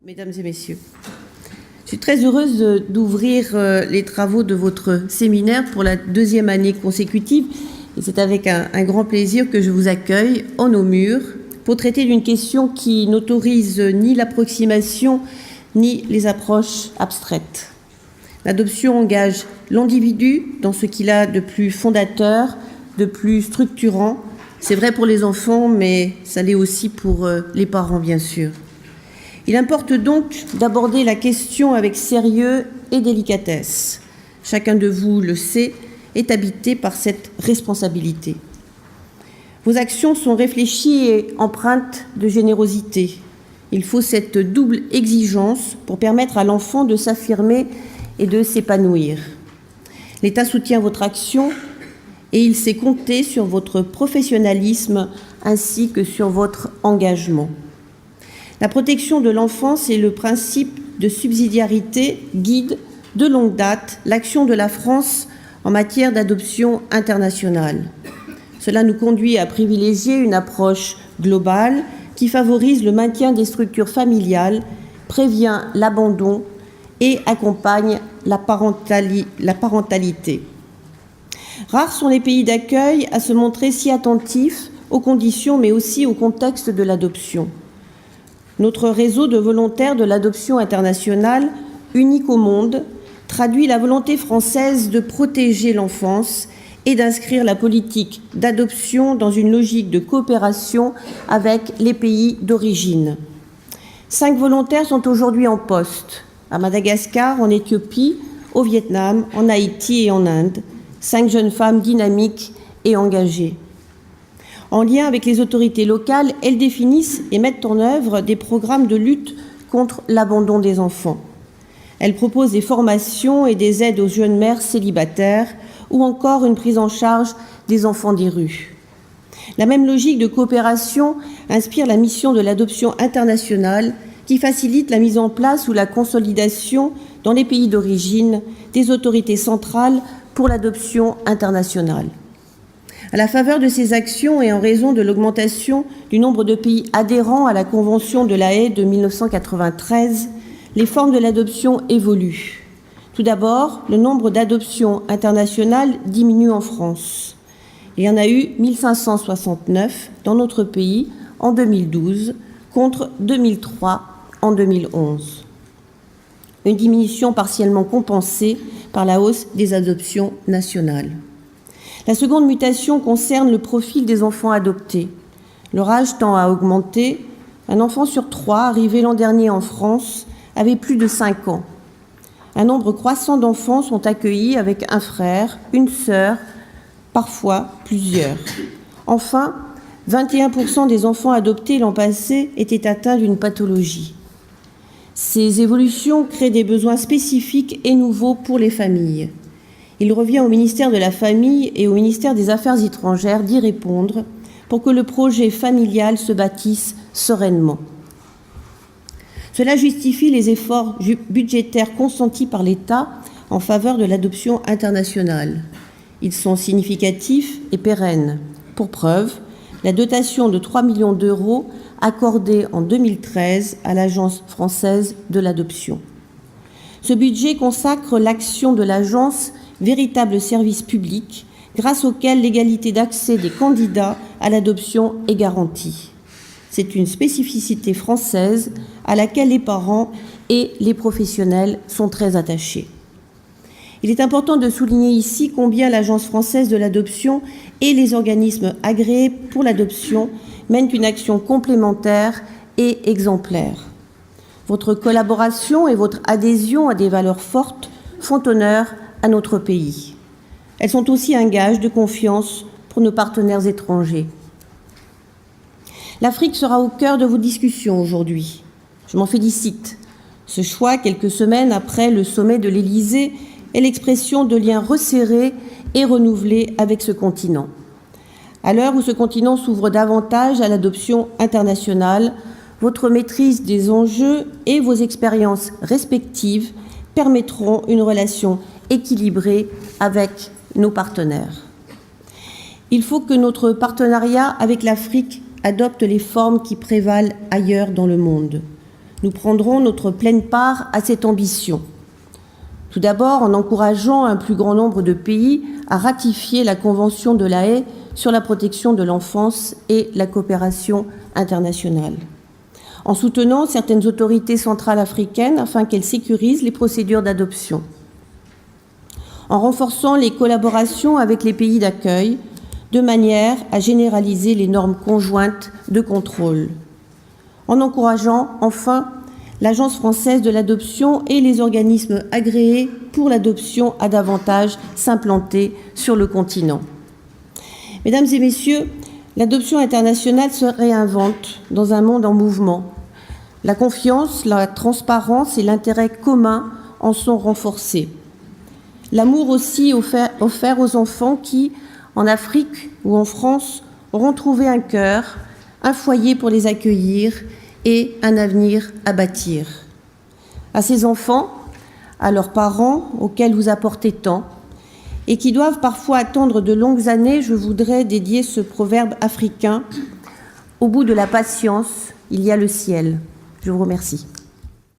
Mesdames et messieurs, je suis très heureuse d'ouvrir les travaux de votre séminaire pour la deuxième année consécutive. Et c'est avec un grand plaisir que je vous accueille en nos murs pour traiter d'une question qui n'autorise ni l'approximation ni les approches abstraites. L'adoption engage l'individu dans ce qu'il a de plus fondateur, de plus structurant. C'est vrai pour les enfants, mais ça l'est aussi pour les parents, bien sûr. Il importe donc d'aborder la question avec sérieux et délicatesse. Chacun de vous le sait, est habité par cette responsabilité. Vos actions sont réfléchies et empreintes de générosité. Il faut cette double exigence pour permettre à l'enfant de s'affirmer et de s'épanouir. L'État soutient votre action et il sait compter sur votre professionnalisme ainsi que sur votre engagement. La protection de l'enfance et le principe de subsidiarité guident de longue date l'action de la France en matière d'adoption internationale. Cela nous conduit à privilégier une approche globale qui favorise le maintien des structures familiales, prévient l'abandon et accompagne la parentalité. Rares sont les pays d'accueil à se montrer si attentifs aux conditions mais aussi au contexte de l'adoption. Notre réseau de volontaires de l'adoption internationale, unique au monde, traduit la volonté française de protéger l'enfance et d'inscrire la politique d'adoption dans une logique de coopération avec les pays d'origine. 5 volontaires sont aujourd'hui en poste, à Madagascar, en Éthiopie, au Vietnam, en Haïti et en Inde. 5 jeunes femmes dynamiques et engagées. En lien avec les autorités locales, elles définissent et mettent en œuvre des programmes de lutte contre l'abandon des enfants. Elles proposent des formations et des aides aux jeunes mères célibataires ou encore une prise en charge des enfants des rues. La même logique de coopération inspire la mission de l'adoption internationale qui facilite la mise en place ou la consolidation dans les pays d'origine des autorités centrales pour l'adoption internationale. À la faveur de ces actions et en raison de l'augmentation du nombre de pays adhérents à la Convention de La Haye de 1993, les formes de l'adoption évoluent. Tout d'abord, le nombre d'adoptions internationales diminue en France. Il y en a eu 1569 dans notre pays en 2012 contre 2003 en 2011. Une diminution partiellement compensée par la hausse des adoptions nationales. La seconde mutation concerne le profil des enfants adoptés. Leur âge tend à augmenter. Un enfant sur 3 arrivé l'an dernier en France avait plus de 5 ans. Un nombre croissant d'enfants sont accueillis avec un frère, une sœur, parfois plusieurs. Enfin, 21% des enfants adoptés l'an passé étaient atteints d'une pathologie. Ces évolutions créent des besoins spécifiques et nouveaux pour les familles. Il revient au ministère de la Famille et au ministère des Affaires étrangères d'y répondre pour que le projet familial se bâtisse sereinement. Cela justifie les efforts budgétaires consentis par l'État en faveur de l'adoption internationale. Ils sont significatifs et pérennes. Pour preuve, la dotation de 3 millions d'euros accordée en 2013 à l'Agence française de l'adoption. Ce budget consacre l'action de l'agence, véritable service public, grâce auquel l'égalité d'accès des candidats à l'adoption est garantie. C'est une spécificité française à laquelle les parents et les professionnels sont très attachés. Il est important de souligner ici combien l'Agence française de l'adoption et les organismes agréés pour l'adoption mènent une action complémentaire et exemplaire. Votre collaboration et votre adhésion à des valeurs fortes font honneur à notre pays. Elles sont aussi un gage de confiance pour nos partenaires étrangers. L'Afrique sera au cœur de vos discussions aujourd'hui. Je m'en félicite. Ce choix, quelques semaines après le sommet de l'Élysée, est l'expression de liens resserrés et renouvelés avec ce continent. À l'heure où ce continent s'ouvre davantage à l'adoption internationale, votre maîtrise des enjeux et vos expériences respectives permettront une relation équilibrée avec nos partenaires. Il faut que notre partenariat avec l'Afrique adopte les formes qui prévalent ailleurs dans le monde. Nous prendrons notre pleine part à cette ambition. Tout d'abord, en encourageant un plus grand nombre de pays à ratifier la Convention de La Haye sur la protection de l'enfance et la coopération internationale. En soutenant certaines autorités centrales africaines afin qu'elles sécurisent les procédures d'adoption. En renforçant les collaborations avec les pays d'accueil, de manière à généraliser les normes conjointes de contrôle. En encourageant, enfin, l'Agence française de l'adoption et les organismes agréés pour l'adoption à davantage s'implanter sur le continent. Mesdames et messieurs, l'adoption internationale se réinvente dans un monde en mouvement. La confiance, la transparence et l'intérêt commun en sont renforcés. L'amour aussi offert aux enfants qui, en Afrique ou en France, auront trouvé un cœur, un foyer pour les accueillir et un avenir à bâtir. À ces enfants, à leurs parents auxquels vous apportez tant et qui doivent parfois attendre de longues années, je voudrais dédier ce proverbe africain : au bout de la patience, il y a le ciel. Je vous remercie.